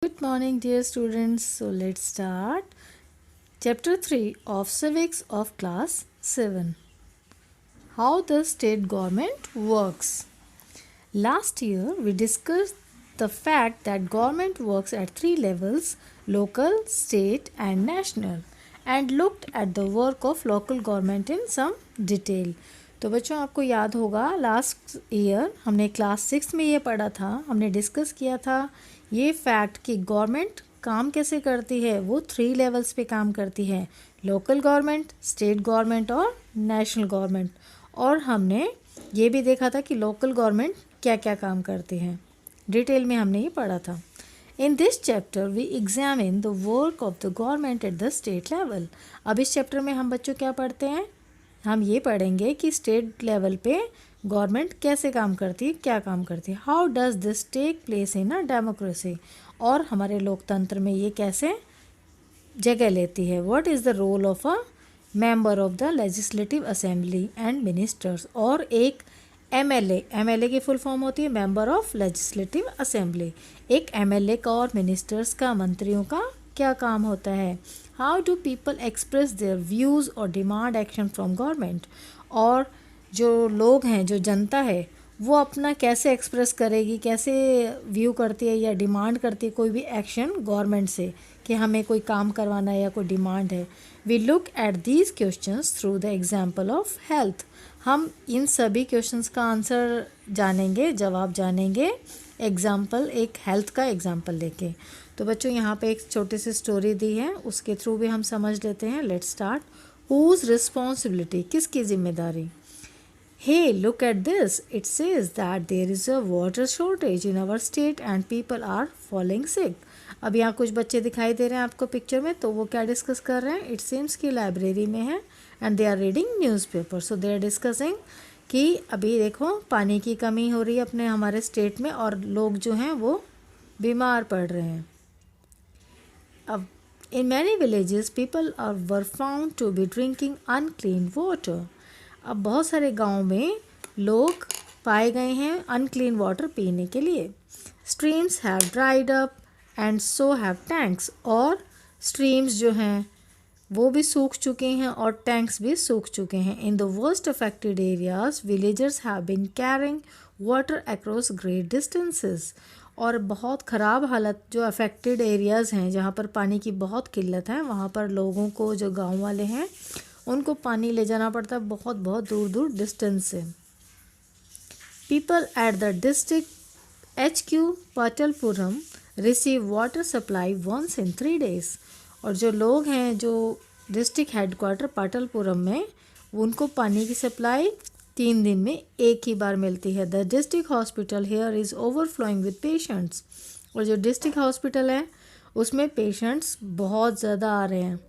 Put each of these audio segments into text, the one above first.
Good morning, dear students. So let's start Chapter 3 of Civics of Class 7. How the state government works. Last year, we discussed the fact that government works at three levels: local, state, and national, and looked at the work of local government in some detail. तो बच्चों आपको याद होगा last year हमने class 6 में ये पढ़ा था, हमने डिस्कस किया था ये फैक्ट कि गवर्नमेंट काम कैसे करती है। वो 3 लेवल्स पे काम करती है: लोकल गवर्नमेंट, स्टेट गवर्नमेंट और नेशनल गवर्नमेंट। और हमने ये भी देखा था कि लोकल गवर्नमेंट क्या क्या काम करती है। डिटेल में हमने ये पढ़ा था। In this chapter we examine the work of the government at the state level. अब इस चैप्टर में हम बच्चों क्या पढ़ते हैं, हम ये पढ़ेंगे कि स्टेट लेवल पे गवर्नमेंट कैसे काम करती है, क्या काम करती है। How does this take place in a democracy, और हमारे लोकतंत्र में ये कैसे जगह लेती है। What is the role of a member of the legislative assembly and ministers. और एक एमएलए की फुल फॉर्म होती है मेंबर ऑफ लेजिस्लेटिव असेंबली। एक एमएलए का और मिनिस्टर्स का, मंत्रियों का क्या काम होता है। How do people express their views और डिमांड एक्शन फ्रॉम गवर्नमेंट। और जो लोग हैं, जो जनता है, वो अपना कैसे एक्सप्रेस करेगी, कैसे व्यू करती है या डिमांड करती है कोई भी एक्शन गवर्नमेंट से कि हमें कोई काम करवाना है या कोई डिमांड है। We look at these questions through the example of health. हम इन सभी क्वेश्चंस का आंसर जानेंगे, जवाब जानेंगे एग्जाम्पल, एक हेल्थ का एग्जाम्पल लेके। तो बच्चों यहाँ पे एक छोटी सी स्टोरी दी है, उसके थ्रू भी हम समझ लेते हैं। Let's start. हुज रिस्पॉन्सिबिलिटी, किसकी जिम्मेदारी। Hey, look at this. It says that there is a water shortage in our state and people are falling sick. अब यहाँ कुछ बच्चे दिखाई दे रहे हैं आपको पिक्चर में, तो वो क्या डिस्कस कर रहे हैं। इट सीम्स कि लाइब्रेरी में है and they are reading newspaper. So they are discussing कि अभी देखो पानी की कमी हो रही है अपने हमारे स्टेट में और लोग जो हैं वो बीमार पड़ रहे हैं। अब in many villages people were found to be drinking unclean water. अब बहुत सारे गांव में लोग पाए गए हैं अनक्लीन वाटर पीने के लिए। Streams have dried up and so have tanks. और स्ट्रीम्स जो हैं वो भी सूख चुके हैं और टैंक्स भी सूख चुके हैं। In the worst affected areas villagers have been carrying water across great distances. और बहुत ख़राब हालत जो अफेक्टेड एरियाज़ हैं, जहाँ पर पानी की बहुत किल्लत है, वहाँ पर लोगों को, जो गांव वाले हैं, उनको पानी ले जाना पड़ता है बहुत बहुत दूर दूर डिस्टेंस से। People at the district HQ Patalpuram receive water supply once in 3 days। और जो लोग हैं जो डिस्ट्रिक्ट हेडक्वार्टर पाटलपुरम में, उनको पानी की सप्लाई 3 दिन में एक ही बार मिलती है। The district hospital here is overflowing with patients. और जो डिस्ट्रिक्ट हॉस्पिटल है उसमें पेशेंट्स बहुत ज़्यादा आ रहे हैं।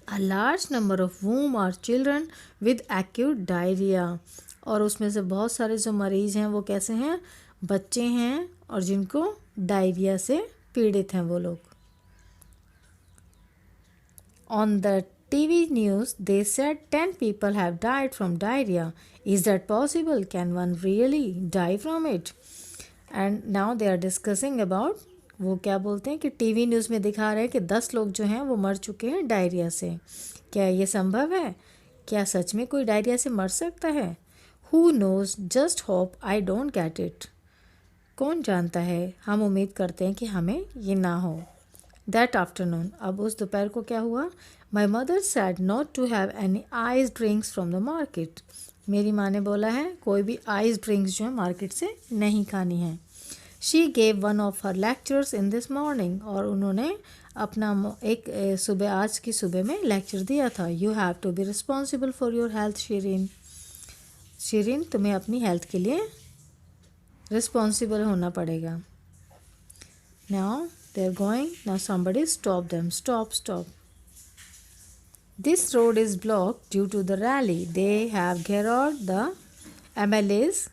A large number of whom are children with acute diarrhea। और उसमें से बहुत सारे जो मरीज़ हैं वो कैसे हैं, बच्चे हैं और जिनको डायरिया से पीड़ित हैं वो लोग। On the TV news they said 10 people have died from diarrhea. Is that possible? Can one really die from it? And now they are discussing about, वो क्या बोलते हैं कि टीवी न्यूज़ में दिखा रहे हैं कि 10 लोग जो हैं वो मर चुके हैं डायरिया से। क्या ये संभव है? क्या सच में कोई डायरिया से मर सकता है? Who nose, just hope I don't get it. कौन जानता है, हम उम्मीद करते हैं कि हमें ये ना हो। दैट आफ्टरनून, अब उस दोपहर को क्या हुआ। My mother said not to have any ice drinks from the market. मेरी माँ ने बोला है कोई भी आइस ड्रिंक्स जो है मार्केट से नहीं खानी है। She gave one of her lectures in this morning. और उन्होंने अपना एक सुबह, आज की सुबह में लेक्चर दिया था। You have to be responsible for your health Shireen. Shireen, तुम्हें अपनी हेल्थ के लिए रिस्पॉन्सिबल होना पड़ेगा। Now they are going, now somebody stop them, stop. This road is blocked due to the rally. They have gheraoed the MLA's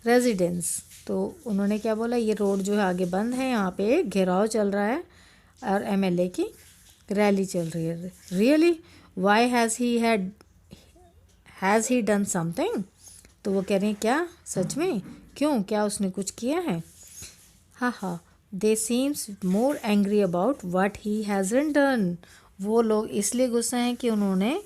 residence. तो उन्होंने क्या बोला, ये रोड जो है आगे बंद है, यहाँ पे घेराव चल रहा है और MLA की रैली चल रही है। Really, why has he done something. तो वो कह रहे हैं क्या, सच में, क्यों, क्या उसने कुछ किया है। हाँ, they seems more angry about what he hasn't done. वो लोग इसलिए गुस्सा हैं कि उन्होंने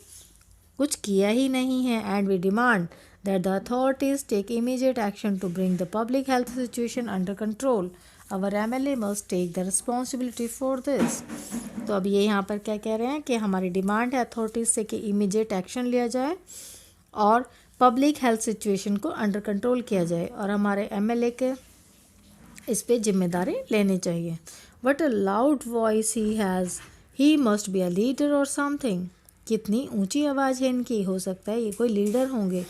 कुछ किया ही नहीं है. And we demand that the authorities take immediate action to bring the public health situation under control. Our MLA must take the responsibility for this. तो अब ये यहाँ पर क्या कह रहे हैं कि हमारी डिमांड है अथॉरिटीज़ से कि इमीडिएट एक्शन लिया जाए और पब्लिक हेल्थ सिचुएशन को अंडर कंट्रोल किया जाए और हमारे MLA के इस पे जिम्मेदारी लेनी चाहिए. What a loud voice he has. He must be a leader or something. कितनी ऊंची आवाज़ है इनकी. हो सकता है ये कोई लीडर होंगे.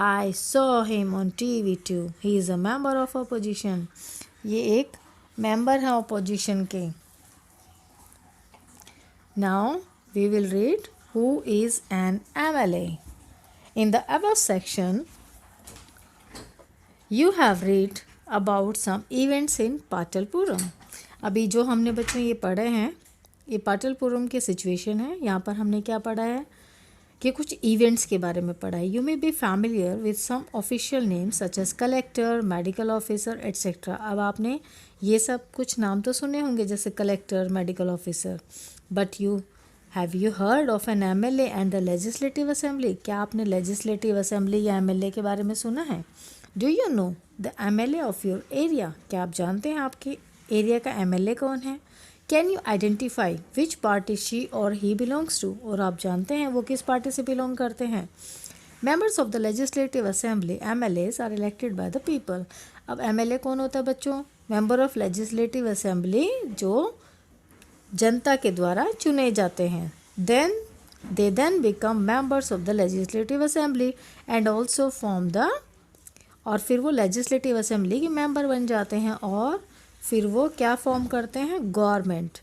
I saw him on TV too. He is a member of opposition. ये एक मेंबर है opposition के. Now we will read who is an MLA. In the above section, you have read about some events in पाटलपुरम. अभी जो हमने बच्चों ये पढ़े हैं ये पाटलपुरम की सिचुएशन है. यहाँ पर हमने क्या पढ़ा है कि कुछ इवेंट्स के बारे में पढ़ा है. You may be familiar with some official names such as collector, medical officer etcetera. अब आपने ये सब कुछ नाम तो सुने होंगे जैसे collector, medical officer. But have you heard of an MLA and the legislative assembly. क्या आपने लेजिस्लेटिव असेंबली या MLA के बारे में सुना है? Do you know the MLA of your area. क्या आप जानते हैं आपके एरिया का MLA कौन है? Can you identify which party she और ही बिलोंग्स टू. और आप जानते हैं वो किस पार्टी से बिलोंग करते हैं? Members of the legislative assembly MLAs are elected by the people. अब MLA कौन होता है बच्चों? मेंबर ऑफ लेजिस्लेटिव असेंबली जो जनता के द्वारा चुने जाते हैं. Then become members of the legislative assembly and also form the. और फिर वो लेजिस्लेटिव असेंबली के मेंबर बन जाते हैं और फिर वो क्या फॉर्म करते हैं? Government.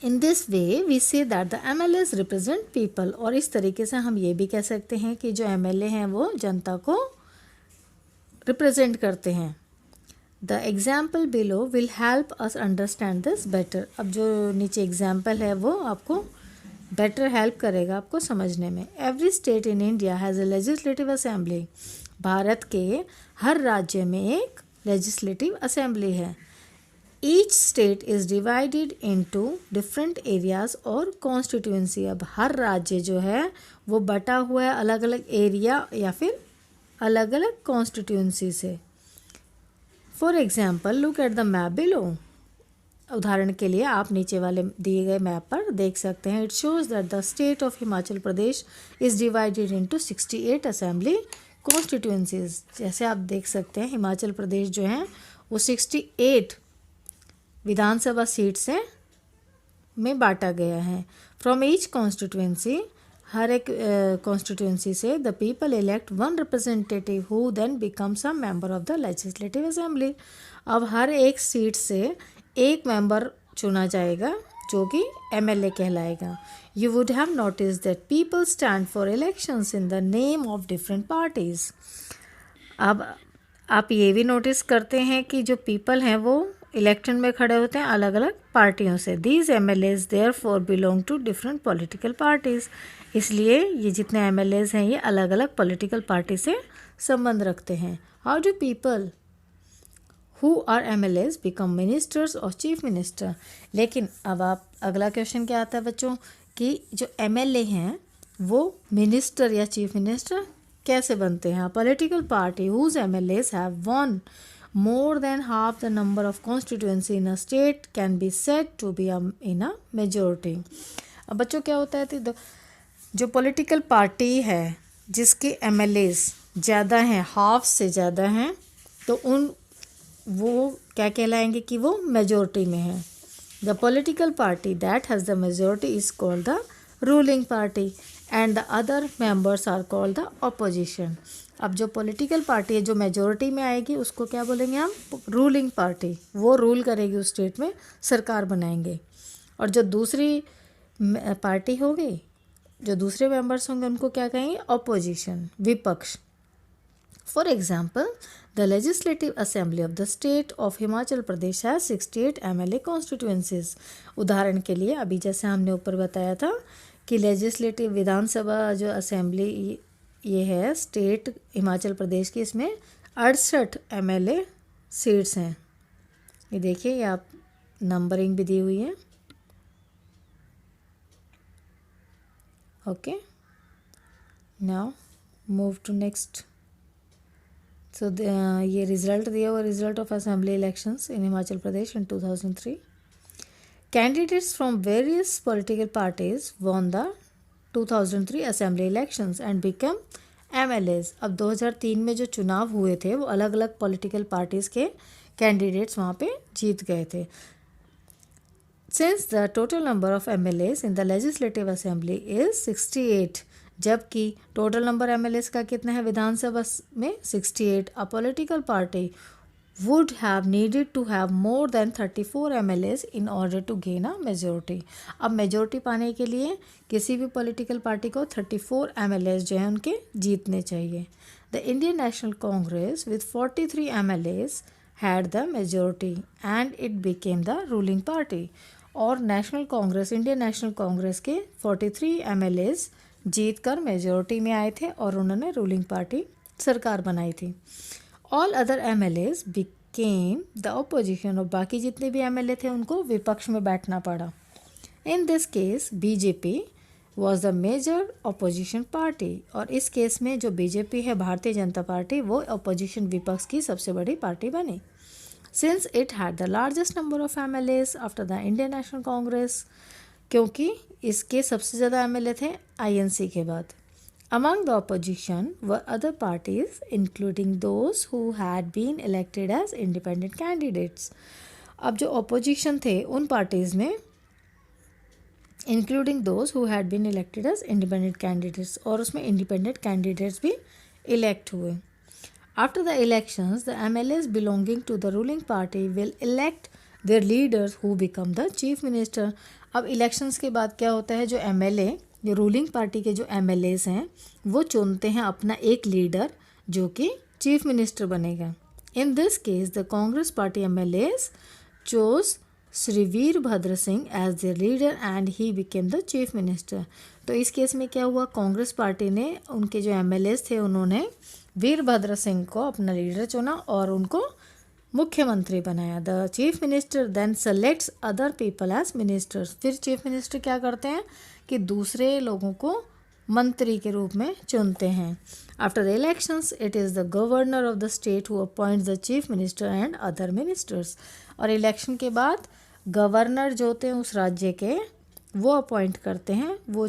In this way we say that the MLAs represent people. और इस तरीके से हम ये भी कह सकते हैं कि जो MLA हैं वो जनता को रिप्रेजेंट करते हैं. The example below will help us understand this better. अब जो नीचे एग्जाम्पल है वो आपको बेटर हेल्प करेगा आपको समझने में. Every state in India has a legislative assembly. Bharat के हर राज्य में एक लेजिस्लेटिव असेंबली है. Each state is divided into different areas और कॉन्स्टिट्यूंसी. अब हर राज्य जो है वो बटा हुआ है अलग अलग एरिया या फिर अलग अलग कॉन्स्टिट्यूंसी से. For example look at the map below. उदाहरण के लिए आप नीचे वाले दिए गए मैप पर देख सकते हैं. It shows that the state of Himachal Pradesh is divided into 68 assembly constituencies. जैसे आप देख सकते हैं हिमाचल प्रदेश जो है वो 68 विधानसभा सीट से में बांटा गया है. फ्रॉम ईच कॉन्स्टिट्यूंसी, हर एक कॉन्स्टिट्यूंसी से the people elect one representative who then becomes a member of the legislative assembly. अब हर एक सीट से एक मेंबर चुना जाएगा जो कि MLA कहलाएगा. You would have noticed that people stand for elections in the name of different parties. अब आप ये भी नोटिस करते हैं कि जो पीपल हैं वो इलेक्शन में खड़े होते हैं अलग अलग पार्टियों से. These MLAs therefore belong to different political parties. इसलिए ये जितने MLAs हैं ये अलग अलग पॉलिटिकल पार्टी से संबंध रखते हैं. How do people who are MLAs become ministers or chief minister. लेकिन अब आप अगला क्वेश्चन क्या आता है बच्चों कि जो MLA हैं वो मिनिस्टर या चीफ मिनिस्टर कैसे बनते हैं? Political party whose MLAs have won more than half the number of constituency in a state can be said to be in a majority. अब बच्चों क्या होता है तो जो पॉलिटिकल पार्टी है जिसके MLAs ज़्यादा हैं, हाफ से ज़्यादा हैं, तो वो क्या कहलाएंगे कि वो मेजॉरिटी में है. The political party that has the majority is called the ruling party and the other members are called the opposition. अब जो पॉलिटिकल पार्टी है जो मेजॉरिटी में आएगी उसको क्या बोलेंगे हम? Ruling party. वो रूल करेगी उस स्टेट में, सरकार बनाएंगे. और जो दूसरी पार्टी होगी, जो दूसरे मेंबर्स होंगे उनको क्या कहेंगे? ऑपोजिशन, विपक्ष. For example the legislative assembly of the state of Himachal Pradesh है 68 MLA कॉन्स्टिट्यूंसीज. उदाहरण के लिए अभी जैसे हमने ऊपर बताया था कि लेजिस्लेटिव विधानसभा जो असेंबली ये है स्टेट हिमाचल प्रदेश की, इसमें 68 MLA सीट्स हैं. ये देखिए, ये आप नंबरिंग भी दी हुई है। Okay, now move to next. So ये रिजल्ट दिया हुआ, result of assembly elections in Himachal Pradesh in 2003। Candidates from various political parties won the 2003 assembly elections and become MLAs। अब 2003 में जो चुनाव हुए थे वो अलग अलग पॉलिटिकल पार्टीज़ के कैंडिडेट्स वहाँ पे जीत गए थे। Since the total number of MLAs in the legislative assembly is 68, जबकि टोटल नंबर MLAs का कितना है विधानसभा में 68, a political party would have needed to have more than 34 MLAs in order to gain a majority। अब majority पाने के लिए किसी भी पॉलिटिकल पार्टी को 34 MLAs जो हैं उनके जीतने चाहिए। The Indian national Congress with 43 MLAs had the majority and it became the ruling party। और national Congress, Indian national Congress के 43 MLAs जीत कर मेजोरिटी में आए थे और उन्होंने रूलिंग पार्टी सरकार बनाई थी। All other MLAs became the opposition, और बाकी जितने भी MLA थे उनको विपक्ष में बैठना पड़ा। इन this case BJP was the major opposition party, और इस केस में जो BJP है, भारतीय जनता पार्टी, वो अपोजिशन विपक्ष की सबसे बड़ी पार्टी बनी। Since it had the largest number of MLAs after the Indian national Congress, क्योंकि इसके सबसे ज़्यादा MLA थे INC के बाद। Among the opposition were other parties, including those who had been elected as independent candidates। अब जो opposition थे उन parties में including those who had been elected as independent candidates, और उसमें independent candidates भी elect हुए। After the elections, the MLAs belonging to the ruling party will elect their leaders who become the chief minister। अब elections के बाद क्या होता है, जो MLA, जो रूलिंग पार्टी के जो MLAs हैं वो चुनते हैं अपना एक लीडर जो कि चीफ मिनिस्टर बनेगा। In this case the Congress party MLAs chose Shri Virbhadra Singh as their leader and he became the chief minister. तो इस केस में क्या हुआ, कांग्रेस पार्टी ने उनके जो MLAs थे उन्होंने वीरभद्र सिंह को अपना लीडर चुना और उनको मुख्यमंत्री बनाया। The chief minister then selects other people as ministers. फिर चीफ मिनिस्टर क्या करते हैं कि दूसरे लोगों को मंत्री के रूप में चुनते हैं। After the elections it is the governor of the state who appoints the chief minister and other ministers. और इलेक्शन के बाद गवर्नर जो होते हैं उस राज्य के, वो अपॉइंट करते हैं, वो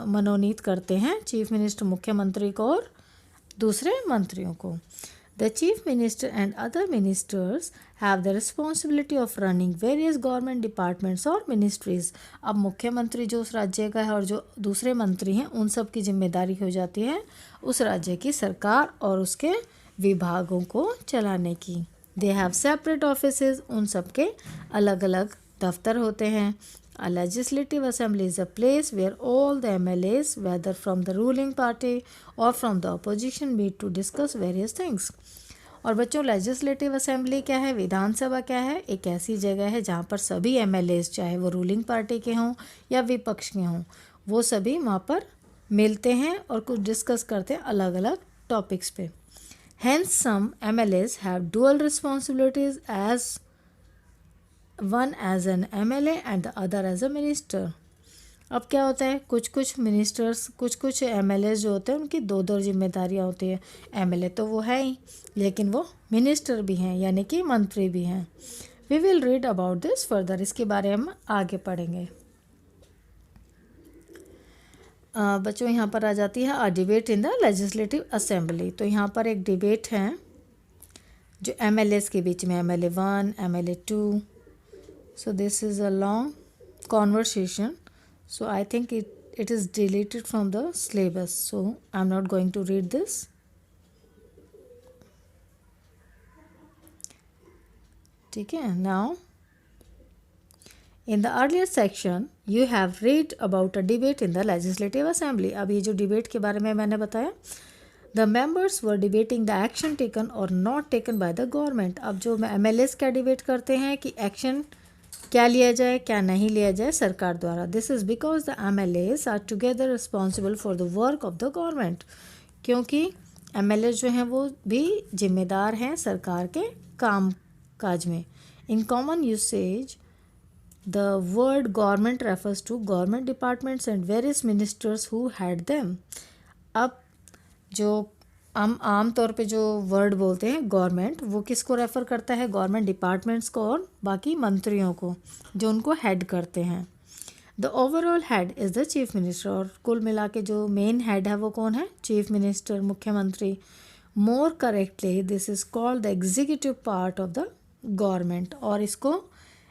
मनोनीत करते हैं चीफ मिनिस्टर, मुख्यमंत्री को और दूसरे मंत्रियों को। The chief minister and other ministers have the responsibility of running various government departments or ministries। अब मुख्यमंत्री जो उस राज्य का है और जो दूसरे मंत्री हैं उन सब की जिम्मेदारी हो जाती है उस राज्य की सरकार और उसके विभागों को चलाने की। They have separate offices, उन सब के अलग अलग दफ्तर होते हैं। A legislative assembly is a place where all the MLAs, whether from the ruling party or from the opposition, meet to discuss various things। और बच्चों, लेजिस्लेटिव असेंबली क्या है, विधानसभा क्या है, एक ऐसी जगह है जहाँ पर सभी MLAs, चाहे वो रूलिंग पार्टी के हों या विपक्ष के हों, वो सभी वहाँ पर मिलते हैं और कुछ डिस्कस करते हैं अलग अलग टॉपिक्स पे। Hence some MLAs have dual responsibilities, as one as an MLA and the other as a minister। अब क्या होता है, कुछ मिनिस्टर्स, कुछ MLAs जो होते हैं उनकी दो दो जिम्मेदारियाँ होती है। MLA तो वो है ही, लेकिन वो मिनिस्टर भी हैं, यानी कि मंत्री भी हैं। We will read about this further, इसके बारे में हम आगे पढ़ेंगे। बच्चों, यहाँ पर आ जाती है a debate in the legislative assembly. तो यहाँ पर एक डिबेट है जो MLAs के बीच में, MLA 1, MLA 2। So this is a long conversation, so I think it is deleted from the syllabus, so I'm not going to read this। ठीक है, now in the earlier section you have read about a debate in the legislative assembly। अब ये जो debate के बारे में मैंने बताया, the members were debating the action taken or not taken by the government। अब जो MLAs क्या डिबेट करते हैं कि एक्शन क्या लिया जाए, क्या नहीं लिया जाए सरकार द्वारा। This is because the MLAs are together responsible for the work of the government, क्योंकि MLAs जो हैं वो भी जिम्मेदार हैं सरकार के काम काज में. In common usage, the word government refers to government departments and various ministers who head them. अब जो हम आम तौर पे जो वर्ड बोलते हैं गवर्नमेंट, वो किसको रेफ़र करता है? गवर्नमेंट डिपार्टमेंट्स को और बाकी मंत्रियों को जो उनको हेड करते हैं. The overall head is the chief minister. और कुल मिला के जो मेन हेड है वो कौन है? चीफ मिनिस्टर, मुख्यमंत्री. More correctly this is called the executive part of the government. और इसको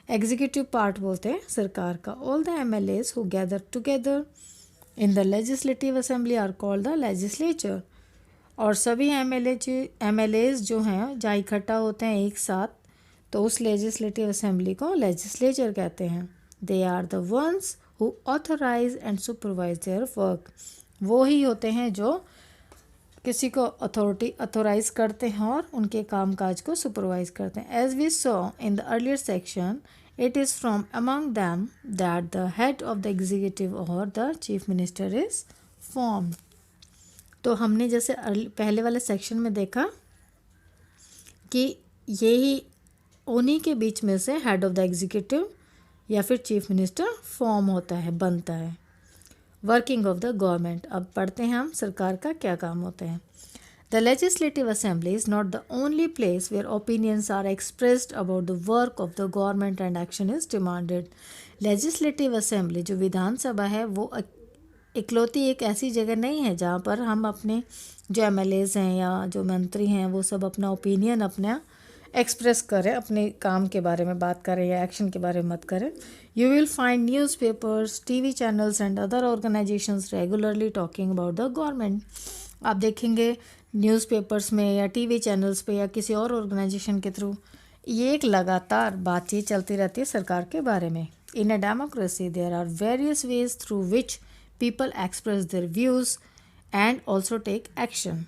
एग्जीक्यूटिव पार्ट बोलते हैं सरकार का. All the MLAs who gather together in the legislative assembly are called the legislature. और सभी MLAs जो हैं जहाँ इकट्ठा होते हैं एक साथ, तो उस लेजिस्लेटिव असेंबली को लेजिस्लेचर कहते हैं. They are the ones who authorise and supervise their work. वो ही होते हैं जो किसी को अथोराइज करते हैं और उनके कामकाज को सुपरवाइज करते हैं. As we saw in the earlier section, it is from among them that the head of the executive और the chief minister is formed. तो हमने जैसे पहले वाले सेक्शन में देखा कि यही उन्हीं के बीच में से हेड ऑफ द एग्जीक्यूटिव या फिर चीफ मिनिस्टर फॉर्म होता है, बनता है. Working of the government. अब पढ़ते हैं हम सरकार का क्या काम होते हैं. The legislative assembly is not the only place where opinions are expressed about the work of the government and action is demanded. Legislative assembly जो विधानसभा है वो इकलौती एक ऐसी जगह नहीं है जहाँ पर हम अपने जो MLAs हैं या जो मंत्री हैं वो सब अपना ओपिनियन अपना एक्सप्रेस करें, अपने काम के बारे में बात करें या एक्शन के बारे में मत करें. You will find newspapers, TV channels and other organisations regularly talking about the government. आप देखेंगे न्यूज़पेपर्स में या TV चैनल्स पे या किसी और ऑर्गेनाइजेशन के थ्रू ये एक लगातार बातचीत चलती रहती है सरकार के बारे में. In a democracy there are various ways through which people express their views and also take action.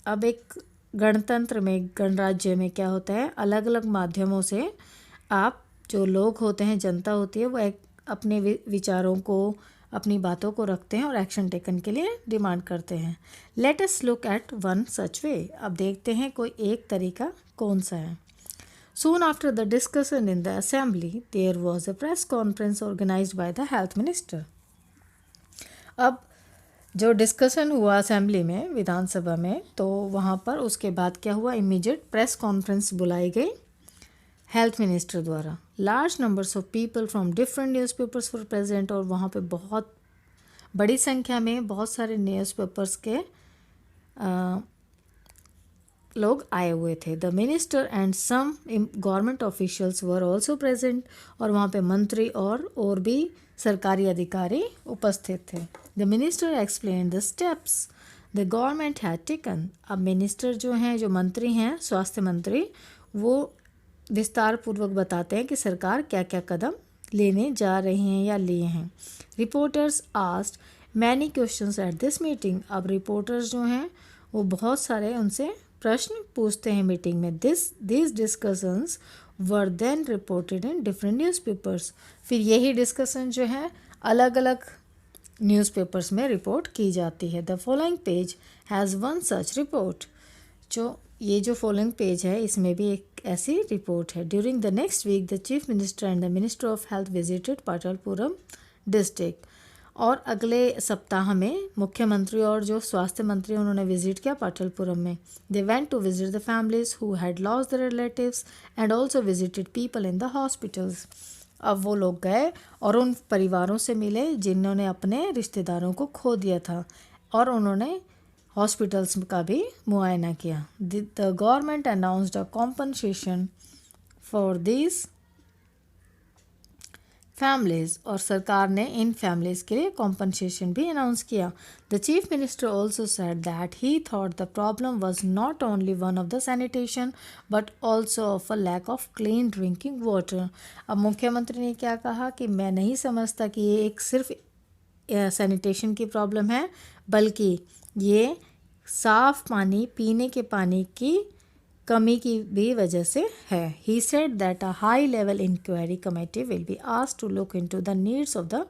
अब एक गणतंत्र में, गणराज्य में क्या होता है, अलग अलग माध्यमों से आप जो लोग होते हैं, जनता होती है, वो एक अपने विचारों को, अपनी बातों को रखते हैं और एक्शन टेकन के लिए डिमांड करते हैं. Let us look at one such way. अब देखते हैं कोई एक तरीका कौन सा है. Soon after the discussion in the assembly, there was a press conference organized by the health minister. अब जो डिस्कशन हुआ असेंबली में, विधानसभा में, तो वहाँ पर उसके बाद क्या हुआ, इमीडिएट प्रेस कॉन्फ्रेंस बुलाई गई हेल्थ मिनिस्टर द्वारा. Large numbers of people from different newspapers were present. और वहाँ पे बहुत बड़ी संख्या में बहुत सारे न्यूज़पेपर्स के लोग आए हुए थे. The minister and some government officials were also present. और वहाँ पे मंत्री और भी सरकारी अधिकारी उपस्थित थे. The minister explain the steps the government had taken. अब मिनिस्टर जो हैं, जो मंत्री हैं, स्वास्थ्य मंत्री, वो विस्तार पूर्वक बताते हैं कि सरकार क्या क्या कदम लेने जा रही हैं या लिए हैं. Reporters asked many questions at this meeting. अब रिपोर्टर्स जो हैं वो बहुत सारे उनसे प्रश्न पूछते हैं मीटिंग में. This discussions were then reported in different newspapers. फिर यही डिस्कशन जो है अलग अलग न्यूज़पेपर्स में रिपोर्ट की जाती है. The following page has one such report. जो फॉलोइंग पेज है इसमें भी एक ऐसी रिपोर्ट है. During the next week the chief minister and the minister of health visited Patalpuram district. और अगले सप्ताह में मुख्यमंत्री और जो स्वास्थ्य मंत्री उन्होंने विजिट किया पाटलपुरम में. They went to visit the families who had lost their relatives and also visited people in the hospitals. अब वो लोग गए और उन परिवारों से मिले जिन्होंने अपने रिश्तेदारों को खो दिया था, और उन्होंने हॉस्पिटल्स का भी मुआयना किया. The government announced a compensation for this families. और सरकार ने इन फैमिलीज़ के लिए कॉम्पनसेशन भी अनाउंस किया. The chief minister also said that he thought the problem was not only one of the sanitation but also of a lack of clean drinking water. अब मुख्यमंत्री ने क्या कहा कि मैं नहीं समझता कि ये एक सिर्फ सैनिटेशन की प्रॉब्लम है, बल्कि ये साफ पानी, पीने के पानी की कमी की भी वजह से है. He said that a high-level inquiry committee will be asked to look into the needs of the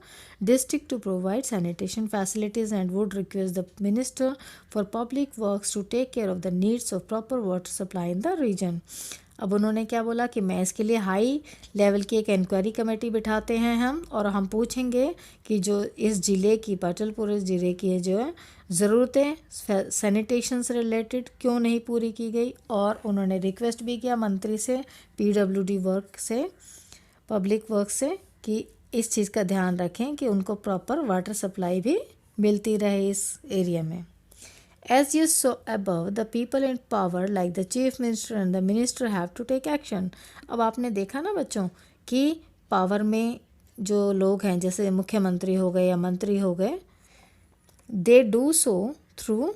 district to provide sanitation facilities and would request the Minister for Public Works to take care of the needs of proper water supply in the region. अब उन्होंने क्या बोला कि मैं इसके लिए high level की एक इंक्वायरी कमेटी बिठाते हैं हम, और हम पूछेंगे कि जो इस ज़िले की, पाटलपुर इस ज़िले की जो है ज़रूरतें सैनिटेशन से रिलेटेड क्यों नहीं पूरी की गई। और उन्होंने रिक्वेस्ट भी किया मंत्री से, पीडब्ल्यूडी वर्क से, पब्लिक वर्क से, कि इस चीज़ का ध्यान रखें कि उनको प्रॉपर वाटर सप्लाई भी मिलती रहे इस एरिया में। As you saw above, the people in power like the chief minister and the minister have to take action. अब आपने देखा ना बच्चों कि पावर में जो लोग हैं, जैसे मुख्यमंत्री हो गए या मंत्री हो गए, they do so through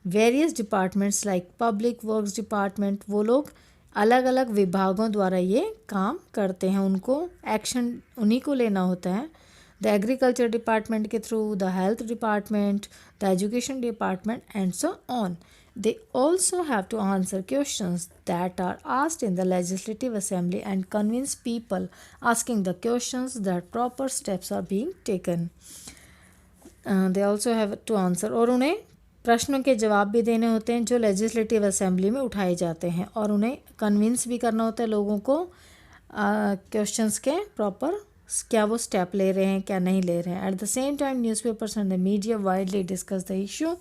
various departments like public works department. वो लोग अलग अलग विभागों द्वारा ये काम करते हैं, उनको एक्शन उन्हीं को लेना होता है। द एग्रीकल्चर डिपार्टमेंट के through, the health department, the education department and so on. They also have to answer questions that are asked in the Legislative Assembly and convince people asking the questions that proper steps are being taken. They also have to answer, और उन्हें प्रश्नों के जवाब भी देने होते हैं जो लेजिस्लेटिव असेंबली में उठाए जाते हैं, और उन्हें कन्विंस भी करना होता है लोगों को क्वेश्चंस के प्रॉपर क्या वो स्टेप ले रहे हैं क्या नहीं ले रहे हैं। At the same time newspapers and the media widely discuss the issue,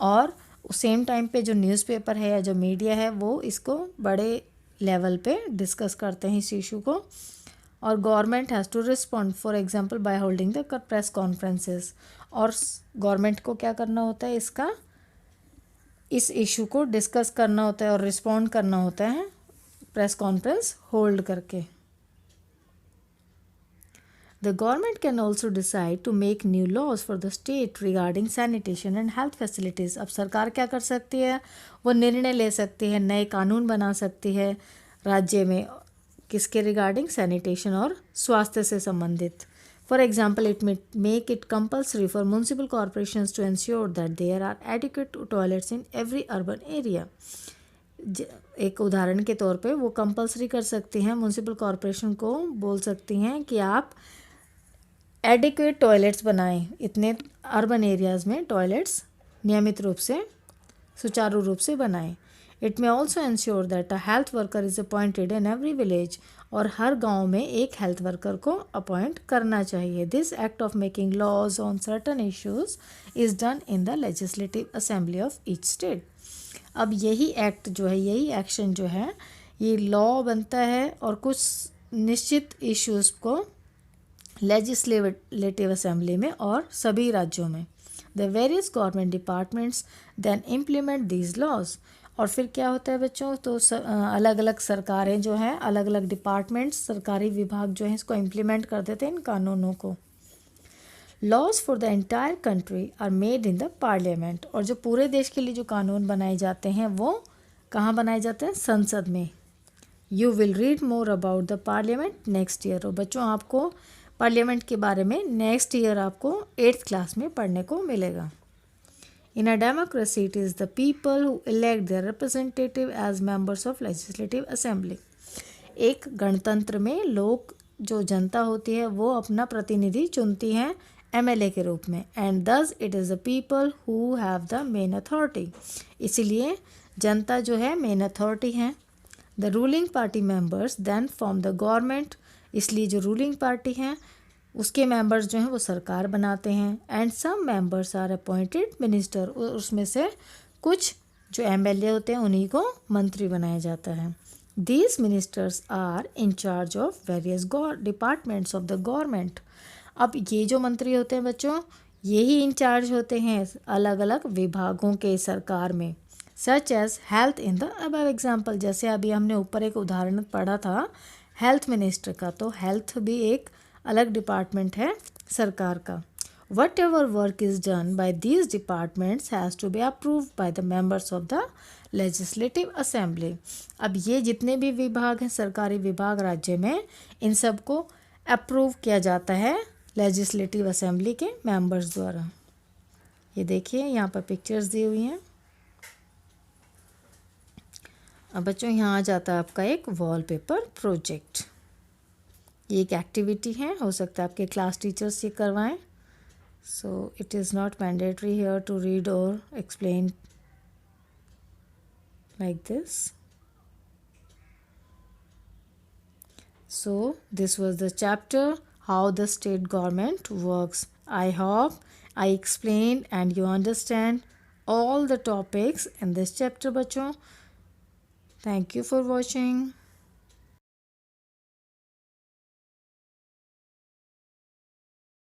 और सेम टाइम पे जो न्यूज़पेपर है या जो मीडिया है वो इसको बड़े लेवल पे डिस्कस करते हैं इस इशू को। और government has to respond, for example by holding the press conferences. और गवर्नमेंट को क्या करना होता है, इस इशू को डिस्कस करना होता है और रिस्पॉन्ड करना होता है प्रेस कॉन्फ्रेंस होल्ड करके। The government can also decide to make new laws for the state regarding sanitation and health facilities. अब सरकार क्या कर सकती है, वो निर्णय ले सकती है, नए कानून बना सकती है राज्य में, किसके रिगार्डिंग, सैनिटेशन और स्वास्थ्य से संबंधित। For example, it make it compulsory for municipal corporations to ensure that there are adequate toilets in every urban area. एक उदाहरण के तौर पे वो कंपल्सरी कर सकती हैं, म्यूनसिपल कॉरपोरेशन को बोल सकती हैं कि आप एडिक्वेट टॉयलेट्स बनाएं, इतने अर्बन एरियाज़ में टॉयलेट्स नियमित रूप से, सुचारू रूप से बनाएं। It may also ensure that a health worker is appointed in every village, और हर गांव में एक हेल्थ वर्कर को अपॉइंट करना चाहिए। This act of making laws on certain issues is done in the legislative assembly of each state. अब यही act जो है, यही एक्शन जो है, ये लॉ बनता है और कुछ निश्चित इश्यूज़ को लेजिस्लेटिव असेंबली में और सभी राज्यों में। The various government departments then implement these laws. और फिर क्या होता है बच्चों, तो अलग अलग सरकारें जो हैं, अलग अलग डिपार्टमेंट्स, सरकारी विभाग जो हैं, इसको इम्प्लीमेंट कर देते हैं इन कानूनों को। Laws for the entire country are made in the parliament. और जो पूरे देश के लिए जो कानून बनाए जाते हैं वो कहाँ बनाए जाते हैं, संसद में। You will read more about the parliament next year. और बच्चों आपको पार्लियामेंट के बारे में नेक्स्ट ईयर आपको 8th क्लास में पढ़ने को मिलेगा। In a democracy it is the people who elect their representative as members of legislative assembly. एक गणतंत्र में लोग, जो जनता होती है, वो अपना प्रतिनिधि चुनती हैं एमएलए के रूप में। And thus it is the people who have the main authority. इसीलिए जनता जो है मेन अथॉरिटी है। The ruling party members then form the government. इसलिए जो रूलिंग पार्टी हैं उसके मेंबर्स जो हैं वो सरकार बनाते हैं। And some members are appointed minister. उसमें से कुछ जो एमएलए होते हैं उन्हीं को मंत्री बनाया जाता है। These ministers are in charge of various departments of the government. अब ये जो मंत्री होते हैं बच्चों, यही इंचार्ज होते हैं अलग अलग विभागों के सरकार में। Such as health in the above example. जैसे अभी हमने ऊपर एक उदाहरण पढ़ा था हेल्थ मिनिस्टर का, तो हेल्थ भी एक अलग डिपार्टमेंट है सरकार का। Whatever work is done by these departments has to be approved by the members of the legislative assembly. अब ये जितने भी विभाग हैं, सरकारी विभाग राज्य में, इन सबको अप्रूव किया जाता है लेजिस्लेटिव असेंबली के मेंबर्स द्वारा। ये देखिए यहाँ पर पिक्चर्स दी हुई हैं। अब बच्चों यहाँ आ जाता है आपका एक वॉलपेपर प्रोजेक्ट। ये एक एक्टिविटी है, हो सकता है आपके क्लास टीचर्स ये करवाएं। So it is not mandatory here to read और explain like this. So this was the chapter how the state government works. I hope I explained and you understand all the topics in this chapter, bachon. Thank you for watching.